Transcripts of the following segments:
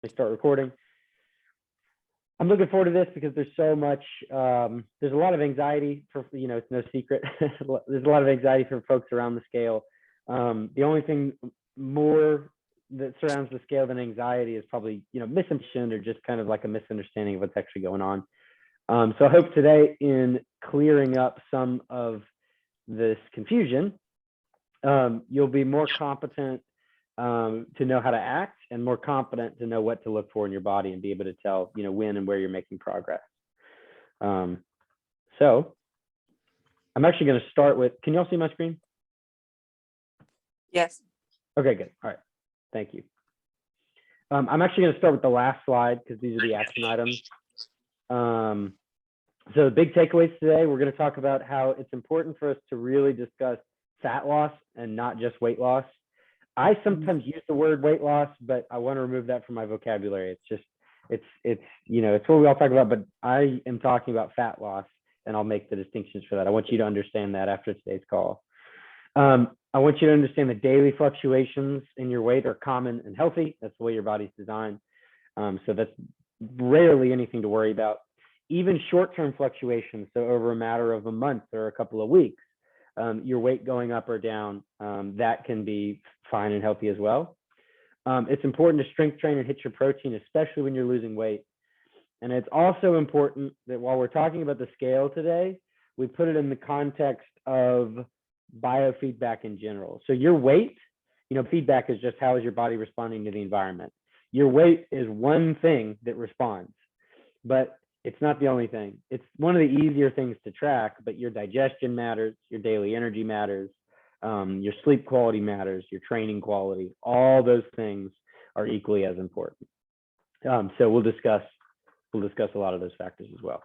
Let me start recording. I'm looking forward to this because there's so much, there's a lot of anxiety for, it's no secret. There's a lot of anxiety for folks around the scale. The only thing more that surrounds the scale than anxiety is probably, misinformation or just kind of like a misunderstanding of what's actually going on. So I hope today in clearing up some of this confusion, you'll be more competent to know how to act and more confident to know what to look for in your body and be able to tell, when and where you're making progress. So I'm actually going to start with, can you all see my screen? Yes. Okay, good. All right. Thank you. I'm actually going to start with the last slide because these are the action items. So the big takeaways today, we're going to talk about how it's important for us to really discuss fat loss and not just weight loss. I sometimes use the word weight loss, but I want to remove that from my vocabulary. It's what we all talk about, but I am talking about fat loss, and I'll make the distinctions for that. I want you to understand that after today's call. I want you to understand that daily fluctuations in your weight are common and healthy. That's the way your body's designed. So that's rarely anything to worry about. Even short-term fluctuations, so over a matter of a month or a couple of weeks, your weight going up or down, that can be fine and healthy as well. It's important to strength train and hit your protein, especially when you're losing weight. And it's also important that while we're talking about the scale today, we put it in the context of biofeedback in general. So your weight, feedback is just how is your body responding to the environment. Your weight is one thing that responds, but it's not the only thing. It's one of the easier things to track, but your digestion matters, your daily energy matters, your sleep quality matters, your training quality, all those things are equally as important. So we'll discuss a lot of those factors as well.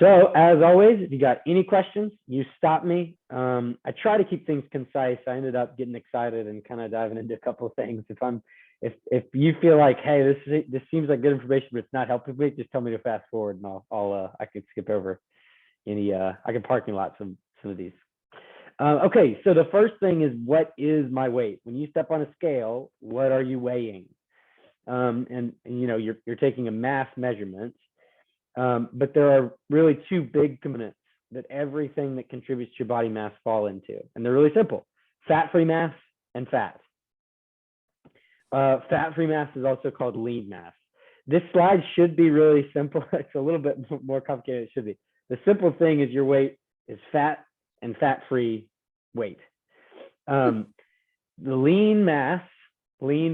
So as always, if you got any questions, you stop me. I try to keep things concise. I ended up getting excited and kind of diving into a couple of things. If you feel like, hey, this seems like good information, but it's not helping me, just tell me to fast forward, and I can skip over any. I can parking lot some of these. Okay, so the first thing is, what is my weight? When you step on a scale, what are you weighing? And you're taking a mass measurement, but there are really two big components that everything that contributes to your body mass fall into, and they're really simple: fat-free mass and fat. Fat-free mass is also called lean mass. This slide should be really simple. It's a little bit more complicated than it should be. The simple thing is your weight is fat and fat-free weight. The lean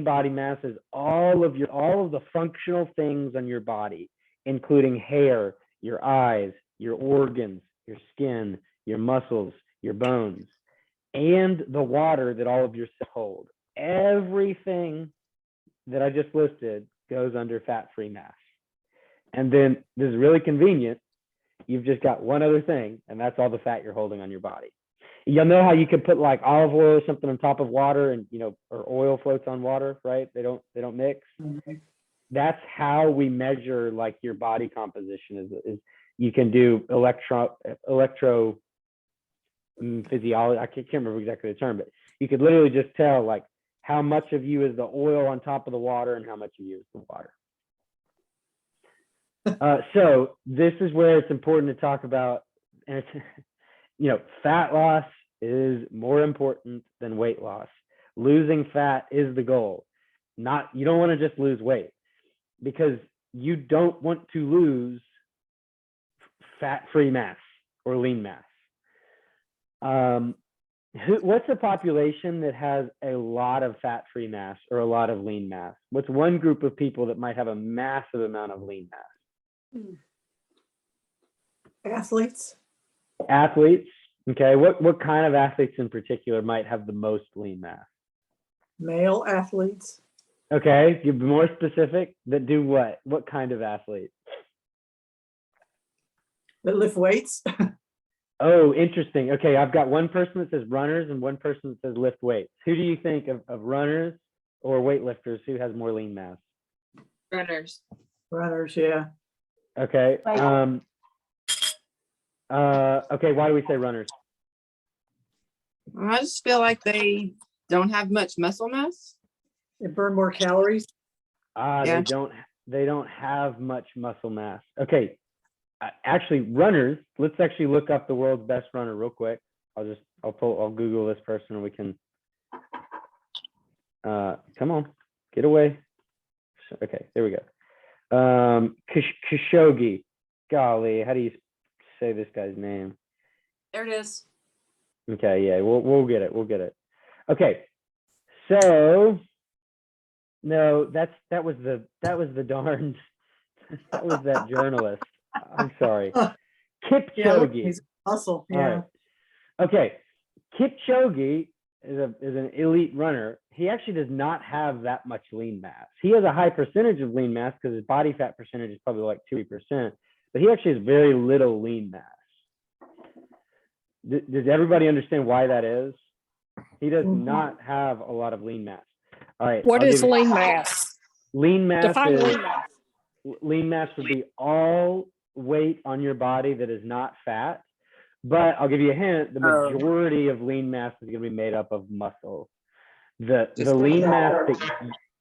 body mass is all of the functional things on your body, including hair, your eyes, your organs, your skin, your muscles, your bones, and the water that all of your cells hold. Everything that I just listed goes under fat-free mass. And then this is really convenient. You've just got one other thing, and that's all the fat you're holding on your body. You'll know how you can put like olive oil or something on top of water, and or oil floats on water, right? They don't mix. Mm-hmm. That's how we measure like your body composition. Is you can do electro physiology. I can't remember exactly the term, but you could literally just tell like how much of you is the oil on top of the water and how much of you is the water. So this is where it's important to talk about, and it's, fat loss is more important than weight loss. Losing fat is the goal. You don't want to just lose weight, because you don't want to lose fat-free mass or lean mass. What's a population that has a lot of fat-free mass or a lot of lean mass? What's one group of people that might have a massive amount of lean mass? Athletes. Athletes. Okay. What kind of athletes in particular might have the most lean mass? Male athletes. Okay. Be more specific. That do what? What kind of athlete? That lift weights. Oh, interesting. Okay, I've got one person that says runners and one person that says lift weights. Who do you think of runners or weightlifters who has more lean mass? Runners. Runners, yeah. Okay. Okay, why do we say runners? I just feel like they don't have much muscle mass. They burn more calories. Yeah. They don't have much muscle mass. Okay, actually, runners. Let's actually look up the world's best runner real quick. I'll Google this person and we can. Come on, get away. Okay, there we go. Khashoggi. Golly, how do you say this guy's name? There it is. Okay, yeah, we'll get it. We'll get it. Okay, so no, that was the darn that was that journalist. I'm sorry, Yeah, look, Kipchoge. he's muscle. All Yeah. right. Okay, Kipchoge is an elite runner. He actually does not have that much lean mass. He has a high percentage of lean mass because his body fat percentage is probably like 2%, but he actually has very little lean mass. Does everybody understand why that is? He does not have a lot of lean mass. All right. What is lean mass? Lean mass Define is lean mass. lean mass would be all weight on your body that is not fat. But I'll give you a hint, the majority of lean mass is going to be made up of muscle. The lean mass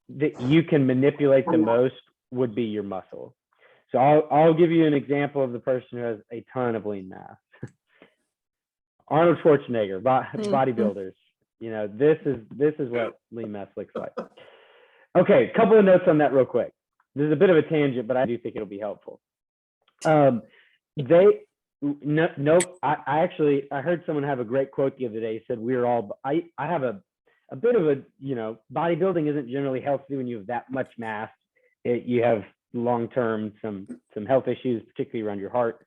that you can manipulate the most would be your muscle. So I'll give you an example of the person who has a ton of lean mass. Arnold Schwarzenegger, bodybuilders. You know, this is what lean mass looks like. Okay, a couple of notes on that real quick. This is a bit of a tangent, but I do think it'll be helpful. I heard someone have a great quote the other day. He said, I have a bit of a, bodybuilding isn't generally healthy when you have that much mass. You have long-term some health issues, particularly around your heart.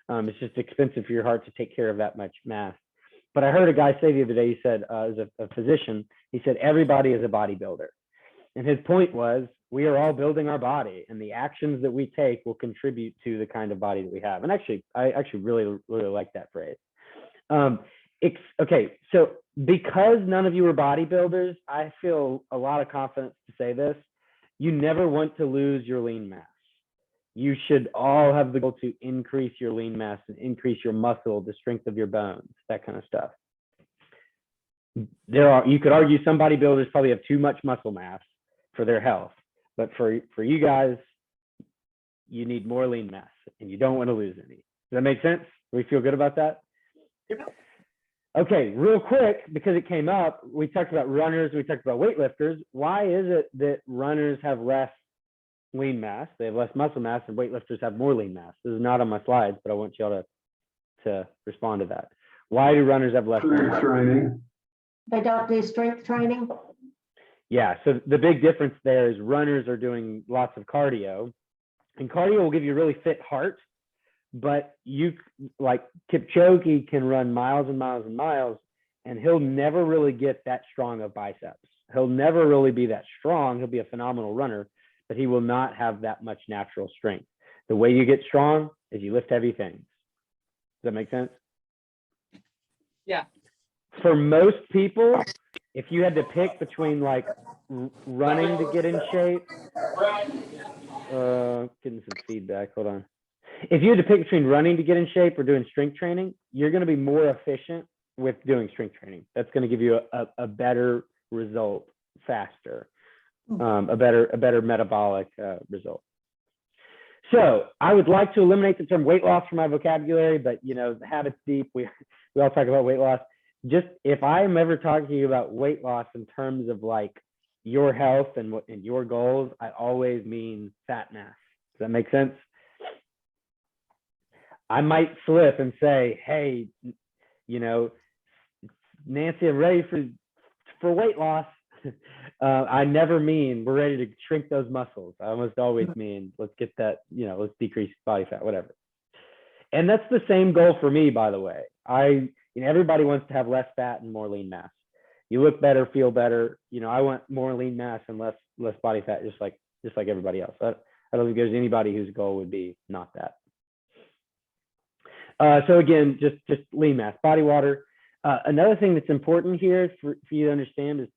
It's just expensive for your heart to take care of that much mass. But I heard a guy say the other day, he said, as a physician, he said, everybody is a bodybuilder. And his point was, we are all building our body, and the actions that we take will contribute to the kind of body that we have. And actually, I really, really like that phrase. Okay, so because none of you are bodybuilders, I feel a lot of confidence to say this. You never want to lose your lean mass. You should all have the goal to increase your lean mass and increase your muscle, the strength of your bones, that kind of stuff. You could argue some bodybuilders probably have too much muscle mass for their health, but for you guys, you need more lean mass and you don't want to lose any. Does that make sense? Do we feel good about that? Yep. Okay, real quick, because it came up, we talked about runners, we talked about weightlifters. Why is it that runners have less lean mass, they have less muscle mass, and weightlifters have more lean mass? This is not on my slides, but I want y'all to respond to that. Why do runners have less lean mass? Training. They don't do strength training? Yeah, so the big difference there is runners are doing lots of cardio, and cardio will give you a really fit heart, but like Kipchoge can run miles and miles and miles, and he'll never really get that strong of biceps. He'll never really be that strong. He'll be a phenomenal runner, but he will not have that much natural strength. The way you get strong is you lift heavy things. Does that make sense? Yeah. For most people, if you had to pick between like running to get in shape, getting some feedback, hold on. If you had to pick between running to get in shape or doing strength training, you're going to be more efficient with doing strength training. That's going to give you a better result faster, a better metabolic result. So I would like to eliminate the term weight loss from my vocabulary, but the habit's deep. We all talk about weight loss. Just if I am ever talking about weight loss in terms of like your health and your goals, I always mean fat mass. Does that make sense? I might slip and say, hey, Nancy, I'm ready for weight loss. I never mean we're ready to shrink those muscles. I almost always mean let's get that, let's decrease body fat, whatever. And that's the same goal for me, by the way. Everybody wants to have less fat and more lean mass. You look better, feel better. I want more lean mass and less body fat, just like everybody else. I don't think there's anybody whose goal would be not that. So again, just lean mass, body water. Another thing that's important here for you to understand is,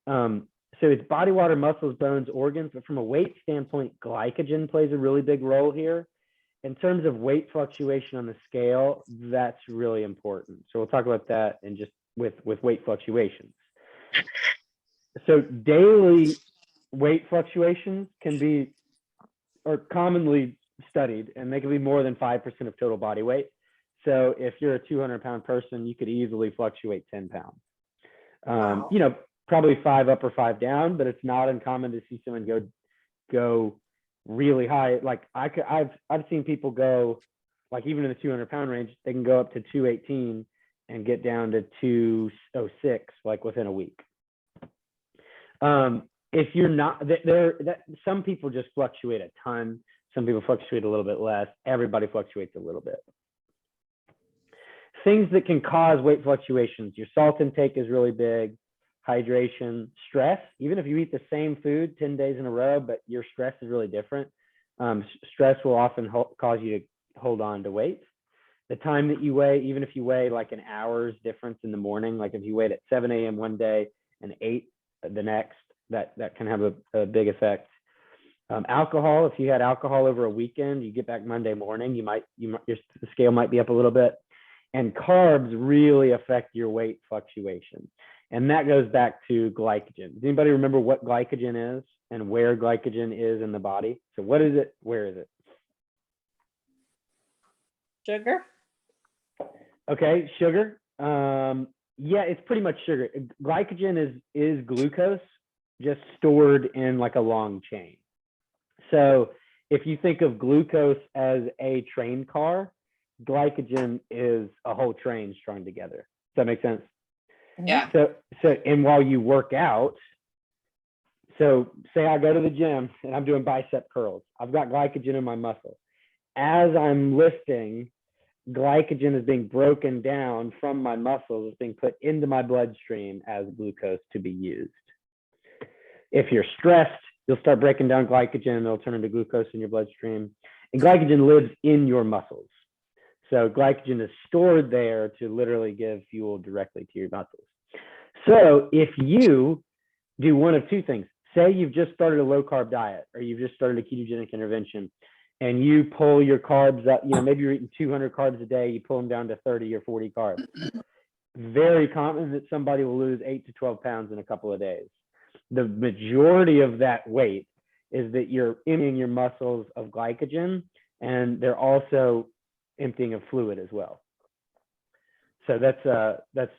so it's body water, muscles, bones, organs, but from a weight standpoint, glycogen plays a really big role here. In terms of weight fluctuation on the scale, that's really important. So we'll talk about that in just with weight fluctuations. So daily weight fluctuations can be, or commonly studied, and they can be more than 5% of total body weight. So if you're a 200-pound person, you could easily fluctuate 10 pounds. Wow. You know, probably 5 up or 5 down, but it's not uncommon to see someone go really high. Like I've seen people go, like even in the 200-pound range, they can go up to 218 and get down to 206 like within a week. If you're not some people just fluctuate a ton. Some people fluctuate a little bit less. Everybody fluctuates a little bit. Things that can cause weight fluctuations: your salt intake is really big, hydration, stress. Even if you eat the same food 10 days in a row, but your stress is really different, stress will often cause you to hold on to weight. The time that you weigh, even if you weigh like an hour's difference in the morning, like if you weighed at 7 a.m. one day and 8 the next, that can have a big effect. Alcohol, if you had alcohol over a weekend, you get back Monday morning, the scale might be up a little bit. And carbs really affect your weight fluctuation. And that goes back to glycogen. Does anybody remember what glycogen is and where glycogen is in the body? So what is it? Where is it? Sugar? Okay, sugar. Yeah, it's pretty much sugar. Glycogen is glucose just stored in like a long chain. So if you think of glucose as a train car, glycogen is a whole train strung together. Does that make sense? Yeah. So and while you work out, so say I go to the gym and I'm doing bicep curls, I've got glycogen in my muscle. As I'm lifting, glycogen is being broken down from my muscles, it's being put into my bloodstream as glucose to be used. If you're stressed, you'll start breaking down glycogen, it'll turn into glucose in your bloodstream. And glycogen lives in your muscles. So glycogen is stored there to literally give fuel directly to your muscles. So if you do one of two things, say you've just started a low carb diet or you've just started a ketogenic intervention and you pull your carbs up, maybe you're eating 200 carbs a day, you pull them down to 30 or 40 carbs. Very common that somebody will lose 8 to 12 pounds in a couple of days. The majority of that weight is that you're emptying your muscles of glycogen, and they're also emptying of fluid as well. So that's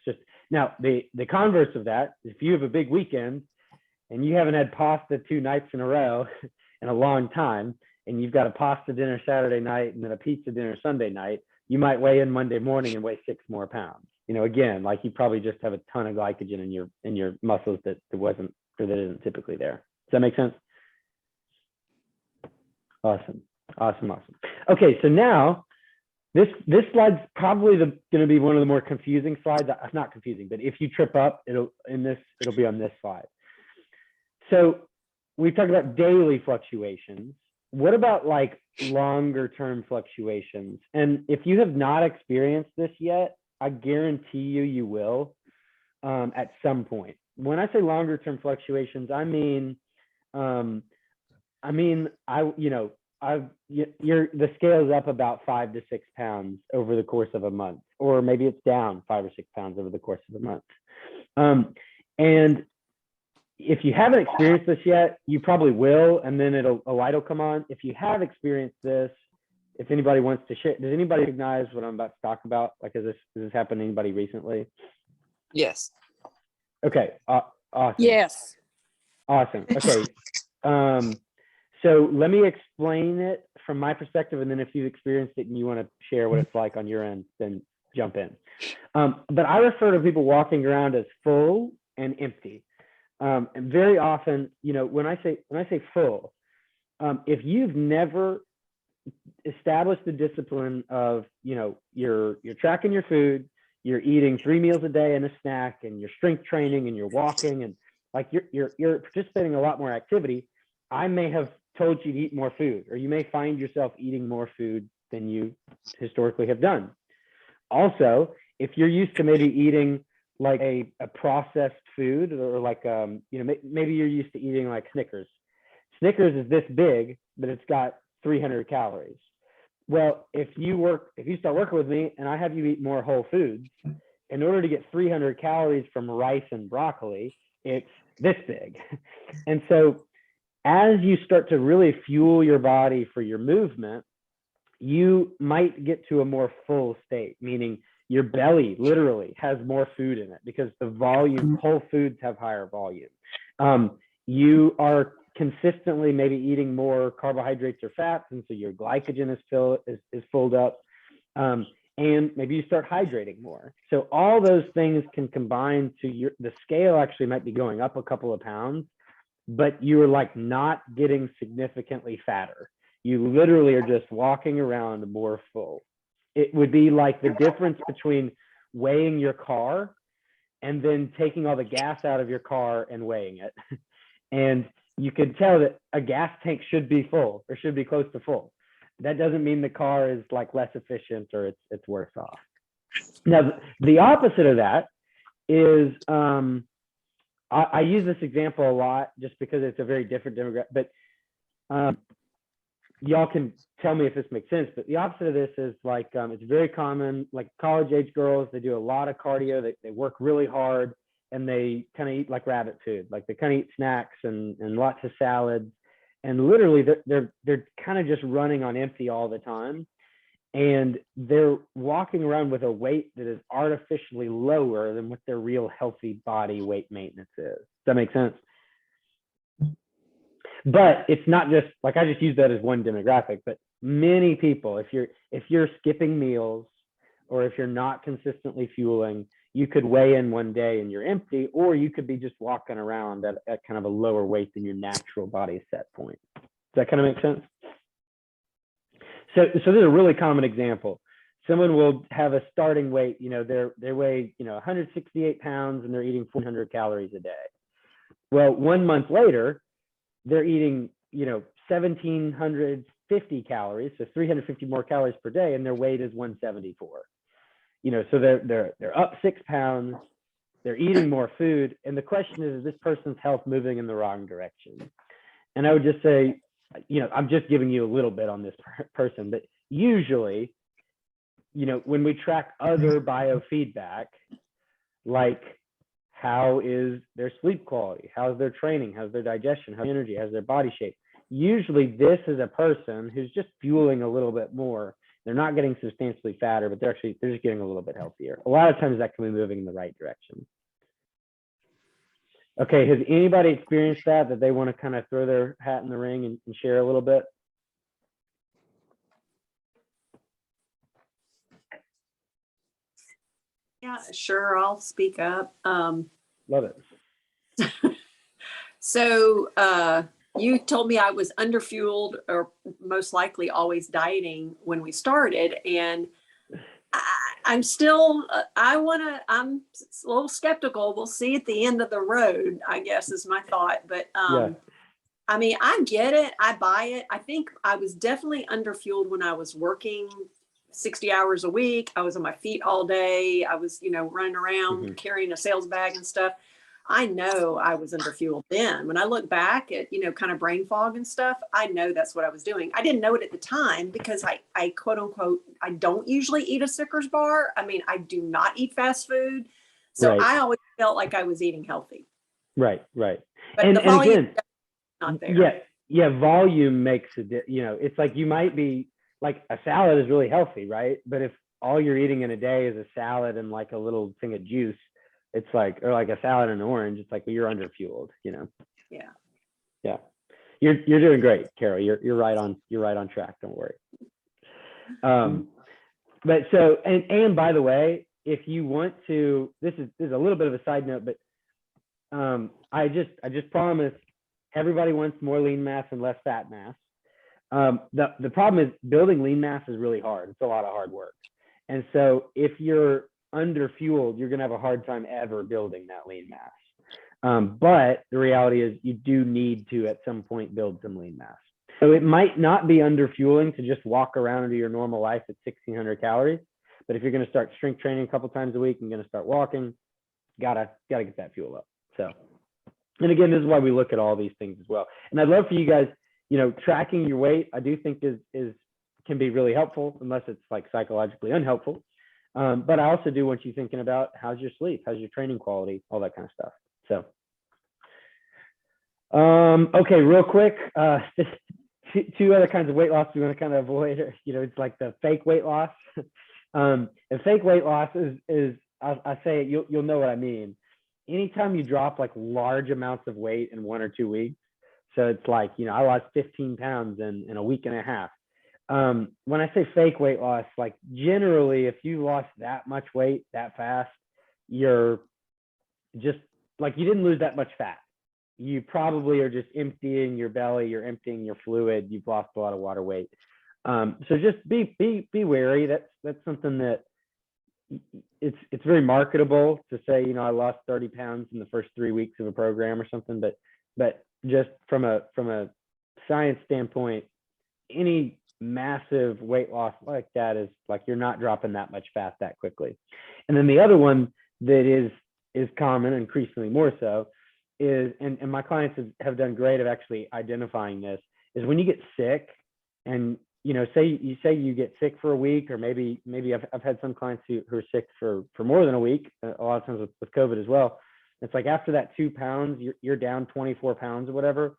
just, now the converse of that, if you have a big weekend and you haven't had pasta 2 nights in a row in a long time, and you've got a pasta dinner Saturday night and then a pizza dinner Sunday night, you might weigh in Monday morning and weigh 6 more pounds. Again, like you probably just have a ton of glycogen in your muscles that wasn't, or that isn't typically there. Does that make sense? Awesome. Okay, so now this slide's probably going to be one of the more confusing slides. Not confusing, but if you trip up, it'll be on this slide. So we talked about daily fluctuations. What about like longer term fluctuations? And if you have not experienced this yet, I guarantee you will at some point. When I say longer term fluctuations, the scale is up about 5 to 6 pounds over the course of a month, or maybe it's down 5 or 6 pounds over the course of a month. And if you haven't experienced this yet, you probably will, and then a light will come on. If you have experienced this, if anybody wants to share, does anybody recognize what I'm about to talk about? Like, has this happened to anybody recently? Yes. Okay, awesome. Yes. Awesome. Okay. So let me explain it from my perspective, and then if you've experienced it and you want to share what it's like on your end, then jump in. But I refer to people walking around as full and empty. And very often, when I say full, if you've never established the discipline of, you're tracking your food, you're eating 3 meals a day and a snack, and you're strength training and you're walking, and like you're participating in a lot more activity, I may have told you to eat more food, or you may find yourself eating more food than you historically have done. Also, if you're used to maybe eating like a processed food, or like maybe you're used to eating like Snickers. Snickers is this big, but it's got 300 calories. Well, if you start working with me and I have you eat more whole foods, in order to get 300 calories from rice and broccoli, it's this big. And so as you start to really fuel your body for your movement, you might get to a more full state, meaning your belly literally has more food in it because the volume, whole foods have higher volume. You are consistently maybe eating more carbohydrates or fats, and so your glycogen is filled up. And maybe you start hydrating more. So all those things can combine to the scale actually might be going up a couple of pounds, but you're like not getting significantly fatter. You literally are just walking around more full. It would be like the difference between weighing your car and then taking all the gas out of your car and weighing it. And you can tell that a gas tank should be full or should be close to full. That doesn't mean the car is like less efficient or it's worse off. Now, the opposite of that is, I use this example a lot just because it's a very different demographic, but y'all can tell me if this makes sense, but the opposite of this is like, it's very common, like college age girls, they do a lot of cardio, they work really hard and they kind of eat like rabbit food, like they kind of eat snacks and lots of salads. And literally they're kind of just running on empty all the time. And they're walking around with a weight that is artificially lower than what their real healthy body weight maintenance is. Does that make sense? But it's not just like, I just use that as one demographic, but many people, if you're skipping meals or if you're not consistently fueling, you could weigh in one day and you're empty, or you could be just walking around at kind of a lower weight than your natural body set point. Does that kind of make sense? So this is a really common example. Someone will have a starting weight, they weigh, 168 pounds and they're eating 400 calories a day. Well, 1 month later, they're eating, 1,750 calories, so 350 more calories per day, and their weight is 174. So they're up 6 pounds, they're eating more food, and the question is this person's health moving in the wrong direction? And I would just say, I'm just giving you a little bit on this person, but usually, when we track other biofeedback, like how is their sleep quality, how's their training, how's their digestion, how's their energy, how's their body shape, usually this is a person who's just fueling a little bit more. They're not getting substantially fatter, but they're just getting a little bit healthier. A lot of times that can be moving in the right direction. Okay, has anybody experienced that they want to kind of throw their hat in the ring and share a little bit? Yeah, sure. I'll speak up. Love it. So you told me I was underfueled or most likely always dieting when we started. And I'm still, I'm a little skeptical. We'll see at the end of the road, I guess is my thought. But Yeah. I mean, I get it. I buy it. I think I was definitely underfueled when I was working 60 hours a week. I was on my feet all day. I was, running around carrying a sales bag and stuff. I know I was underfueled then. When I look back at, kind of brain fog and stuff, I know that's what I was doing. I didn't know it at the time because I quote unquote, I don't usually eat a Snickers bar. I mean, I do not eat fast food. So Right. I always felt like I was eating healthy. Right. But And the volume again, not there. Yeah. Volume makes it's like you might be like a salad is really healthy, right? But if all you're eating in a day is a salad and like a little thing of juice, it's like, or like a salad and an orange, it's like, well, you're underfueled, Yeah. Yeah. You're doing great, Carol. You're right on track. Don't worry. But so, and by the way, if you want to, this is a little bit of a side note, but I just promise everybody wants more lean mass and less fat mass. The problem is building lean mass is really hard. It's a lot of hard work. And so if you're underfueled, you're going to have a hard time ever building that lean mass. But the reality is you do need to at some point build some lean mass. So it might not be underfueling to just walk around into your normal life at 1,600 calories. But if you're going to start strength training a couple times a week and going to start walking, gotta get that fuel up. So, and again, this is why we look at all these things as well. And I'd love for you guys, tracking your weight, I do think can be really helpful unless it's like psychologically unhelpful. But I also do want you thinking about how's your sleep, how's your training quality, all that kind of stuff. So, Okay, real quick. Two other kinds of weight loss we want to kind of avoid. It's like the fake weight loss. And fake weight loss is I say it, you'll know what I mean. Anytime you drop like large amounts of weight in 1 or 2 weeks, so it's like, I lost 15 pounds in a week and a half. When I say fake weight loss, like generally, if you lost that much weight that fast, you're just like, you didn't lose that much fat. You probably are just emptying your belly, you're emptying your fluid, you've lost a lot of water weight. So just be wary. That's something that it's very marketable to say, I lost 30 pounds in the first 3 weeks of a program or something, but just from a science standpoint, any massive weight loss like that is like, you're not dropping that much fat that quickly. And then the other one that is common, increasingly more so, is, and my clients have done great of actually identifying this, is when you get sick and, say you get sick for a week, or maybe I've had some clients who are sick for more than a week, a lot of times with COVID as well. It's like after that 2 pounds, you're down 24 pounds or whatever.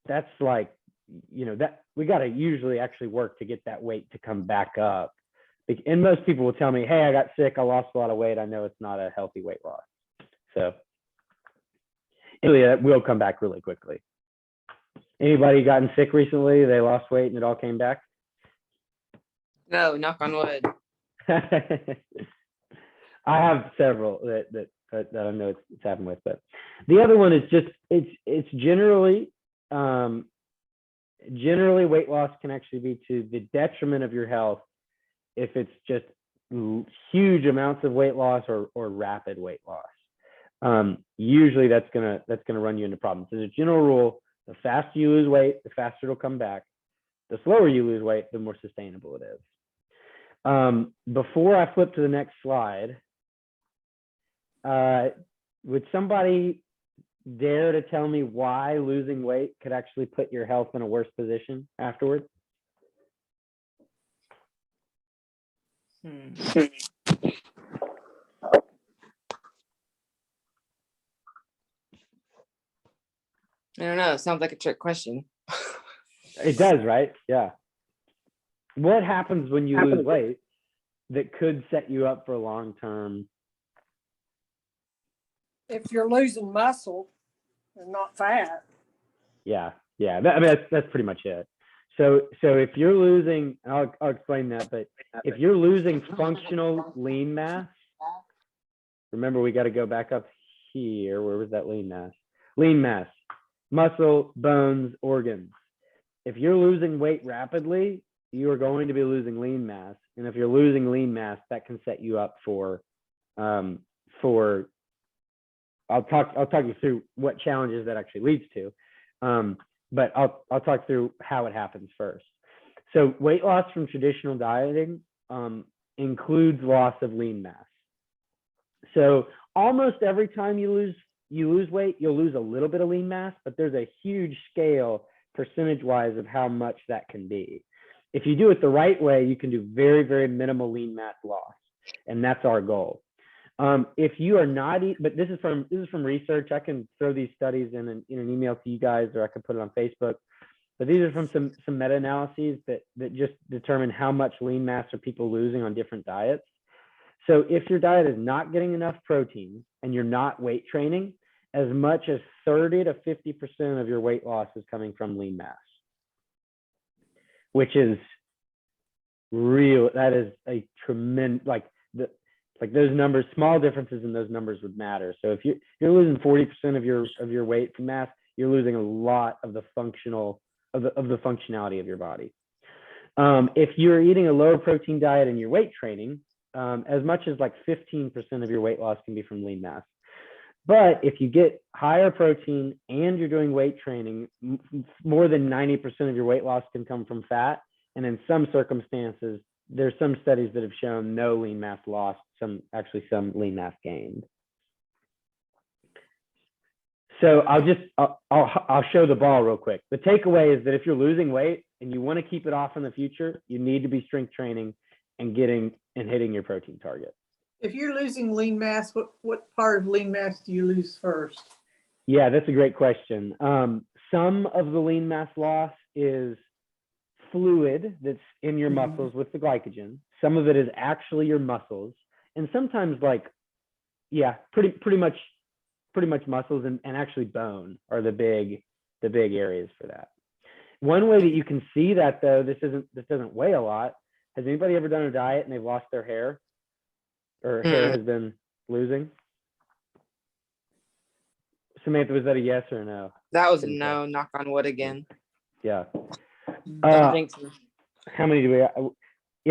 That's like, that we got to usually actually work to get that weight to come back up. And most people will tell me, hey, I got sick, I lost a lot of weight. I know it's not a healthy weight loss. So that will come back really quickly. Anybody gotten sick recently? They lost weight and it all came back? No, knock on wood. I have several that I know it's happened with, but the other one is just, it's generally weight loss can actually be to the detriment of your health if it's just huge amounts of weight loss or rapid weight loss. Usually that's gonna run you into problems. As a general rule, the faster you lose weight, the faster it'll come back. The slower you lose weight, the more sustainable it is. Before I flip to the next slide, would somebody dare to tell me why losing weight could actually put your health in a worse position afterwards? I don't know. It sounds like a trick question. It does, right? Yeah. What happens when you lose weight that could set you up for long-term? If you're losing muscle and not fat. Yeah. I mean, that's pretty much it. So if you're losing, I'll explain that, but if you're losing functional lean mass, remember we got to go back up here. Where was that lean mass? Lean mass, muscle, bones, organs. If you're losing weight rapidly, you are going to be losing lean mass. And if you're losing lean mass, that can set you up for I'll talk you through what challenges that actually leads to. But I'll talk through how it happens first. So weight loss from traditional dieting includes loss of lean mass. So almost every time you lose weight, you'll lose a little bit of lean mass, but there's a huge scale percentage-wise of how much that can be. If you do it the right way, you can do very, very minimal lean mass loss, and that's our goal. If you are not, but this is from research. I can throw these studies in an email to you guys, or I can put it on Facebook. But these are from some meta-analyses that just determine how much lean mass are people losing on different diets. So if your diet is not getting enough protein and you're not weight training, as much as 30 to 50% of your weight loss is coming from lean mass, which is real. That is a tremendous, like those numbers, small differences in those numbers would matter. So if you're losing 40% of your weight from mass, you're losing a lot of the functionality of your body. If you're eating a lower protein diet and you're weight training, as much as like 15% of your weight loss can be from lean mass. But if you get higher protein and you're doing weight training, more than 90% of your weight loss can come from fat. And in some circumstances, there's some studies that have shown no lean mass lost, some lean mass gained. So I'll show the ball real quick. The takeaway is that if you're losing weight and you want to keep it off in the future, you need to be strength training and hitting your protein target. If you're losing lean mass, what part of lean mass do you lose first? Yeah, that's a great question. some of the lean mass loss is fluid that's in your Mhm. muscles with the glycogen. Some of it is actually your muscles, and sometimes pretty much muscles and actually bone are the big areas for that. One way that you can see that, though, this doesn't weigh a lot. Has anybody ever done a diet and they've lost their hair, or hair has been losing? Samantha, was that a yes or a no? That was a Couldn't no. tell. Knock on wood again. Yeah. Don't think so. How many do we?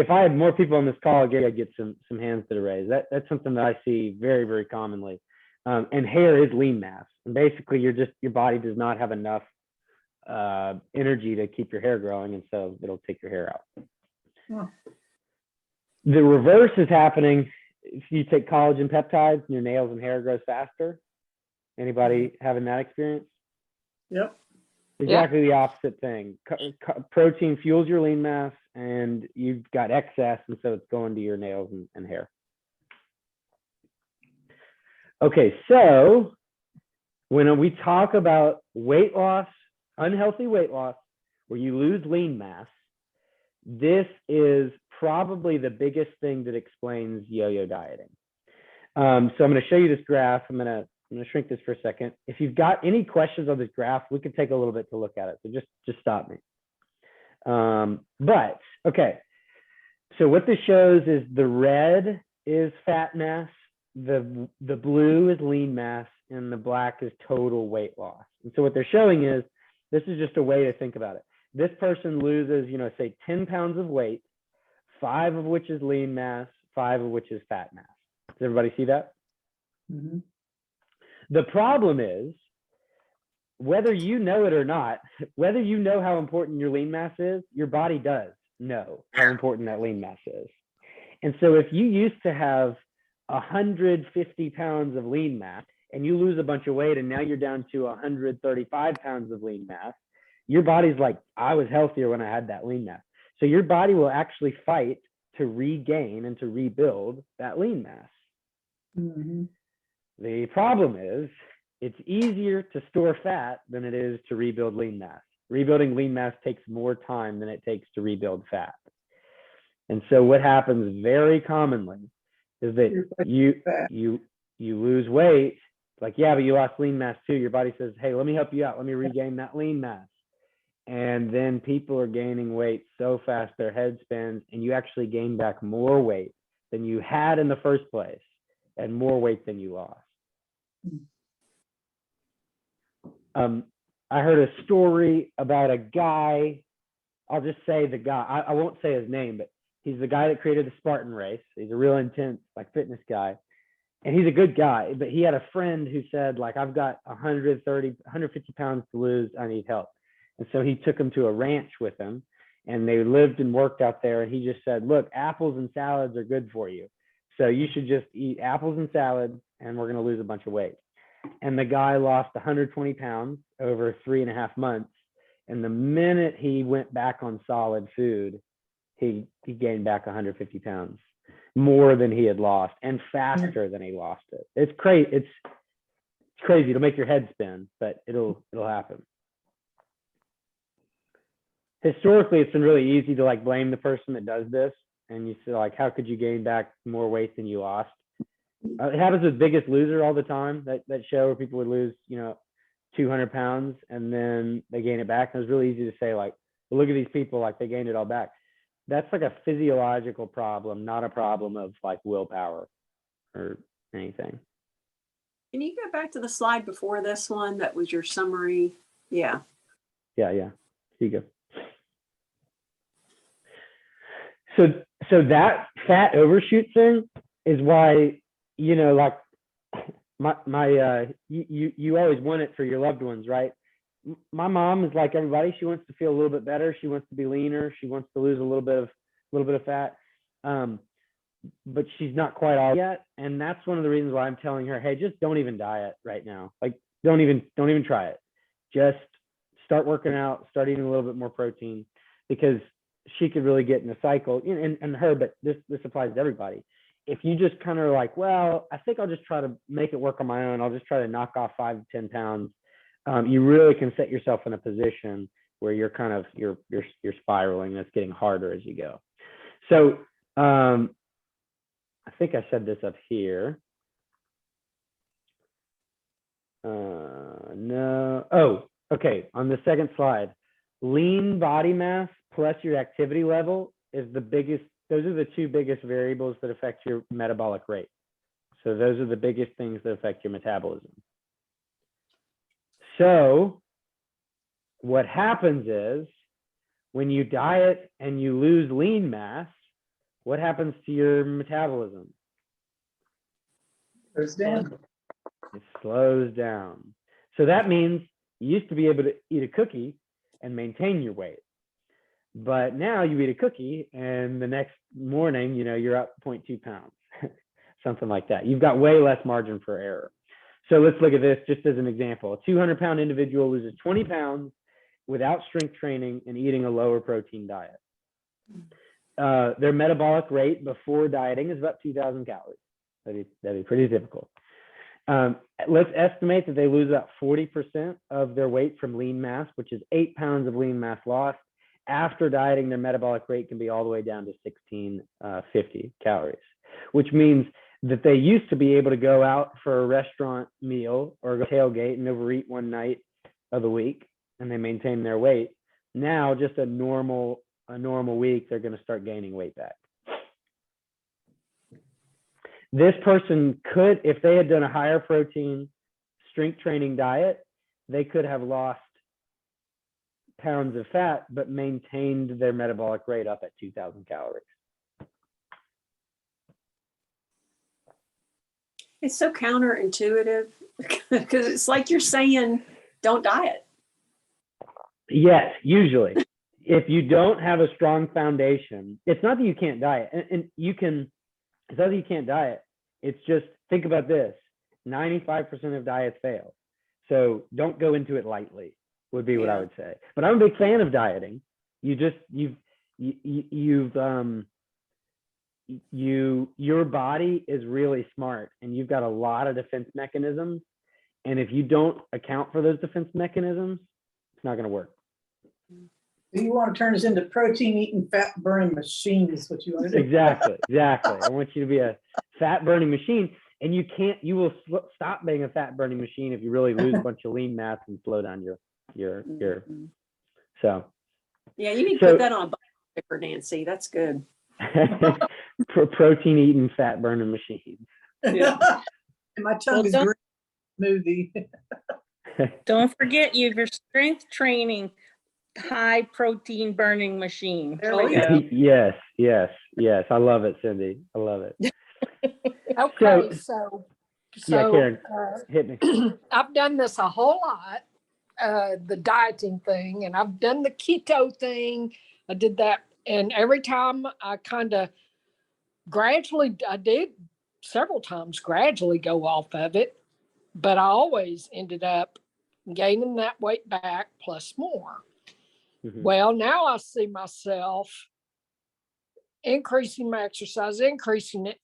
If I had more people on this call, I'd get some hands that are raised. That's something that I see very, very commonly. And hair is lean mass, and basically your body does not have enough energy to keep your hair growing, and so it'll take your hair out. Huh. The reverse is happening. If you take collagen peptides, and your nails and hair grows faster. Anybody having that experience? Yep. Exactly the opposite thing. Protein fuels your lean mass, and you've got excess, and so it's going to your nails and hair. Okay, so when we talk about weight loss, unhealthy weight loss, where you lose lean mass, this is probably the biggest thing that explains yo-yo dieting. So I'm going to show you this graph. I'm going to shrink this for a second. If you've got any questions on this graph, we could take a little bit to look at it. So just stop me. But okay, so what this shows is the red is fat mass, the blue is lean mass, and the black is total weight loss. And so what they're showing is, this is just a way to think about it. This person loses, say 10 pounds of weight, 5 of which is lean mass, 5 of which is fat mass. Does everybody see that? Mhm. The problem is, whether you know it or not, whether you know how important your lean mass is, your body does know how important that lean mass is. And so if you used to have 150 pounds of lean mass and you lose a bunch of weight and now you're down to 135 pounds of lean mass, your body's like, I was healthier when I had that lean mass. So your body will actually fight to regain and to rebuild that lean mass. Mhm. The problem is, it's easier to store fat than it is to rebuild lean mass. Rebuilding lean mass takes more time than it takes to rebuild fat. And so what happens very commonly is that you lose weight, like, yeah, but you lost lean mass too. Your body says, hey, let me help you out. Let me regain that lean mass. And then people are gaining weight so fast their head spins, and you actually gain back more weight than you had in the first place and more weight than you lost. I heard a story about a guy. I'll just say the guy. I won't say his name, but he's the guy that created the Spartan race. He's a real intense, fitness guy, and he's a good guy. But he had a friend who said, I've got 150 pounds to lose. I need help. And so he took him to a ranch with him, and they lived and worked out there. And he just said, look, apples and salads are good for you. So you should just eat apples and salad, and we're going to lose a bunch of weight. And the guy lost 120 pounds over 3.5 months. And the minute he went back on solid food, he gained back 150 pounds, more than he had lost, and faster than he lost it. It's crazy. It's crazy. It'll make your head spin, but it'll happen. Historically, it's been really easy to blame the person that does this. And you say, how could you gain back more weight than you lost? It happens with Biggest Loser all the time, that show where people would lose, 200 pounds and then they gain it back. And it was really easy to say, well, look at these people, they gained it all back. That's a physiological problem, not a problem of willpower or anything. Can you go back to the slide before this one? That was your summary. Yeah. Yeah. Here you go. So that fat overshoot thing is why, you always want it for your loved ones, right? My mom is like everybody. She wants to feel a little bit better. She wants to be leaner. She wants to lose a little bit of fat. But she's not quite all yet. And that's one of the reasons why I'm telling her, hey, just don't even diet right now. Don't even try it. Just start working out, start eating a little bit more protein, because she could really get in a cycle, and her, but this applies to everybody. If you just kind of well, I think I'll just try to make it work on my own. I'll just try to knock off 5 to 10 pounds. you really can set yourself in a position where you're kind of you're spiraling. That's getting harder as you go. So I think I said this up here. No. Oh, okay. On the second slide, lean body mass plus your activity level is the biggest. Those are the two biggest variables that affect your metabolic rate. So those are the biggest things that affect your metabolism. So what happens is when you diet and you lose lean mass, what happens to your metabolism? Goes down. It slows down. So that means you used to be able to eat a cookie and maintain your weight. But now you eat a cookie and the next morning, you're up 0.2 pounds, something like that. You've got way less margin for error. So let's look at this just as an example. A 200-pound individual loses 20 pounds without strength training and eating a lower protein diet. Their metabolic rate before dieting is about 2,000 calories. That'd be pretty typical. Let's estimate that they lose about 40% of their weight from lean mass, which is 8 pounds of lean mass lost. After dieting, their metabolic rate can be all the way down to 1,650 calories, which means that they used to be able to go out for a restaurant meal or go tailgate and overeat one night of the week, and they maintain their weight. Now, just a normal week, they're going to start gaining weight back. This person could, if they had done a higher protein strength training diet, they could have lost pounds of fat, but maintained their metabolic rate up at 2,000 calories. It's so counterintuitive because it's like you're saying, don't diet. Yes, usually. If you don't have a strong foundation, it's not that you can't diet, and you can, it's not that you can't diet. It's just, think about this, 95% of diets fail. So don't go into it lightly, would be what I would say. But I'm a big fan of dieting. Your body is really smart, and you've got a lot of defense mechanisms. And if you don't account for those defense mechanisms, it's not going to work. You want to turn us into protein eating, fat burning machine is what you want to do. Exactly. I want you to be a fat burning machine, and you will stop being a fat burning machine if you really lose a bunch of lean mass and slow down your so. Yeah, you need to put that on a bumper sticker, Nancy. That's good. Protein eating, fat burning machines. Yeah. And my tongue is green smoothie. Don't forget you have your strength training high protein burning machine. There we go. Yes. I love it, Cindy. I love it. Okay, so Yeah, Karen, hit me. I've done this a whole lot, the dieting thing, and I've done the keto thing. I did that, and every time I kind of I did several times gradually go off of it, but I always ended up gaining that weight back plus more. Mm-hmm. Well, now I see myself increasing my exercise, increasing it.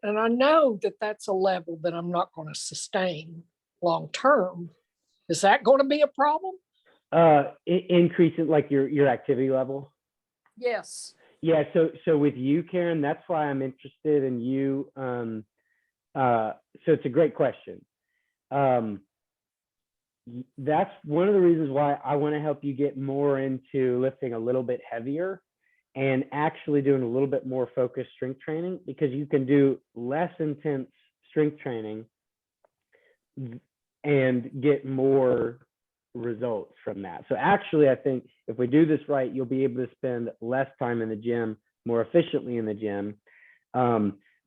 And I know that that's a level that I'm not going to sustain long term. Is that going to be a problem? Increasing like your activity level? Yes. Yeah, so with you, Karen, that's why I'm interested in you. So it's a great question. That's one of the reasons why I want to help you get more into lifting a little bit heavier and actually doing a little bit more focused strength training, because you can do less intense strength training and get more results from that. So actually, I think if we do this right, you'll be able to spend less time in the gym, more efficiently in the gym.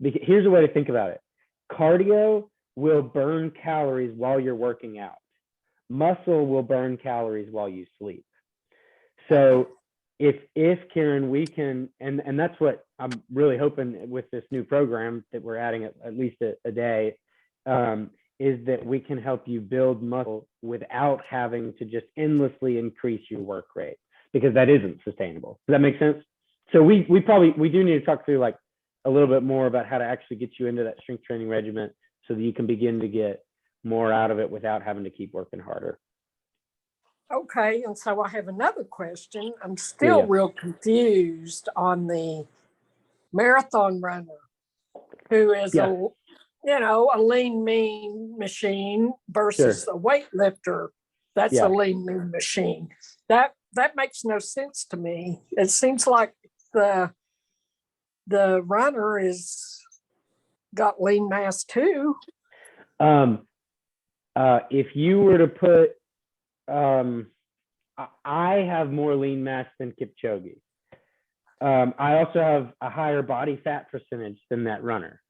Here's a way to think about it. Cardio will burn calories while you're working out. Muscle will burn calories while you sleep. So if Karen, we can, and that's what I'm really hoping with this new program that we're adding at least a day, is that we can help you build muscle without having to just endlessly increase your work rate, because that isn't sustainable. Does that make sense? So we do need to talk through like a little bit more about how to actually get you into that strength training regimen so that you can begin to get more out of it without having to keep working harder. Okay, and so I have another question. I'm still Yeah. real confused on the marathon runner who is Yeah. a lean mean machine versus a weightlifter that's Yeah. a lean mean machine. That makes no sense to me. It seems like the runner is got lean mass too. If you were to put, I have more lean mass than Kipchoge. I also have a higher body fat percentage than that runner.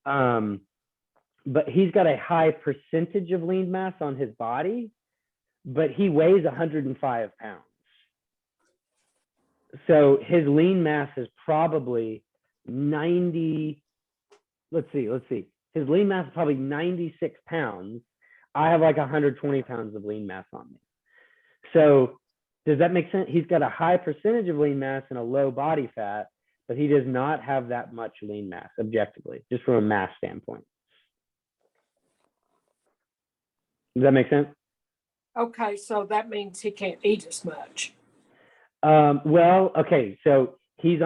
But he's got a high percentage of lean mass on his body, but he weighs 105 pounds. So his lean mass is probably 90. Let's see. His lean mass is probably 96 pounds. I have like 120 pounds of lean mass on me. So does that make sense? He's got a high percentage of lean mass and a low body fat, but he does not have that much lean mass objectively, just from a mass standpoint. Does that make sense? Okay, so that means he can't eat as much. Well, okay, so he's